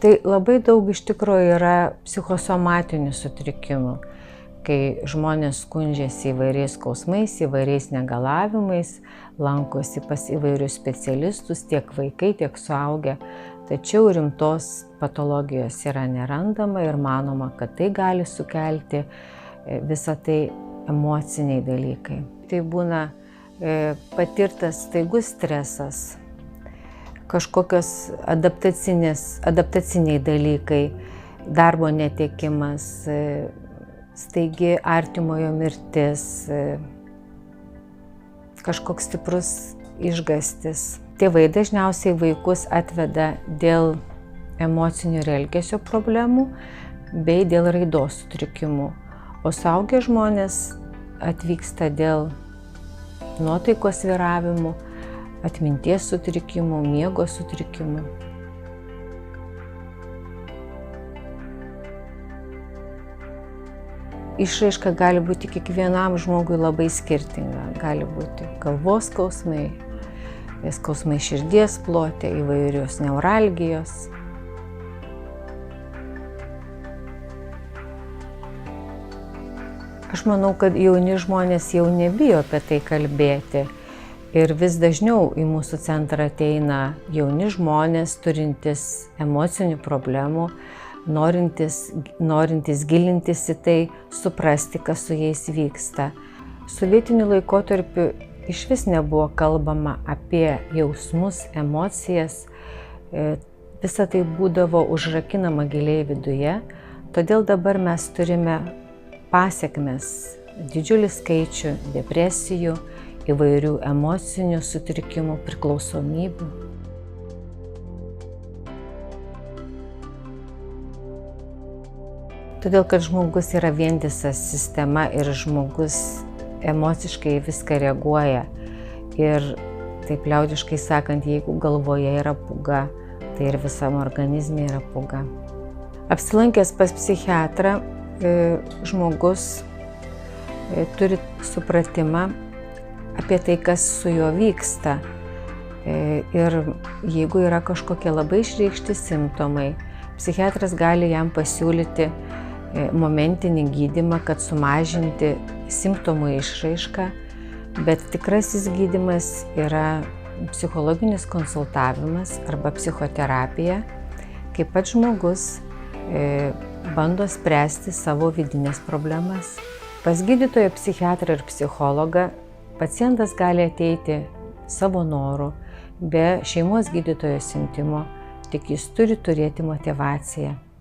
Tai labai daug iš tikrųjų yra psichosomatinių sutrikimų, kai žmonės skundžiasi įvairiais skausmais, įvairiais negalavimais, lankosi pas įvairius specialistus, tiek vaikai, tiek suaugę, tačiau rimtos patologijos yra nerandama ir manoma, kad tai gali sukelti visą tai emociniai dalykai. Tai būna patirtas staigus stresas, kažkokios adaptaciniai dalykai, darbo netekimas, staigi artimojo mirtis, kažkoks stiprus išgąstis. Tėvai dažniausiai vaikus atveda dėl emocinių ir elgesio problemų bei dėl raidos sutrikimų, o suaugę žmonės atvyksta dėl nuotaikos svyravimų, atminties sutrikimų, miego sutrikimų. Išraiška gali būti kiekvienam žmogui labai skirtinga. Gali būti galvos skausmai, skausmai širdies plote, įvairios neuralgijos. Aš manau, kad jauni žmonės jau nebijo apie tai kalbėti. Ir vis dažniau į mūsų centrą ateina jauni žmonės, turintys emocinių problemų, norintys gilintis į tai, suprasti, kas su jais vyksta. Sovietiniu laikotarpiu išvis nebuvo kalbama apie jausmus, emocijas. Visa tai būdavo užrakinama giliai viduje, todėl dabar mes turime pasekmes, didžiulį skaičių depresijų, įvairių emocinių sutrikimų, priklausomybių. Todėl, kad žmogus yra vientisa sistema ir žmogus emociškai viską reaguoja. Ir taip liaudiškai sakant, jeigu galvoje yra pūga, tai ir visam organizme yra pūga. Apsilankęs pas psichiatrą, žmogus turi supratimą apie tai, kas su juo vyksta. Ir jeigu yra kažkokie labai išreikšti simptomai, psichiatras gali jam pasiūlyti momentinį gydymą, kad sumažinti simptomų išraišką, bet tikrasis gydymas yra psichologinis konsultavimas arba psichoterapija, kai pats žmogus bando spręsti savo vidinės problemas. Pas gydytoją, psichiatrą ir psichologą pacientas gali ateiti savo noru, be šeimos gydytojo siuntimo, tik jis turi turėti motyvaciją.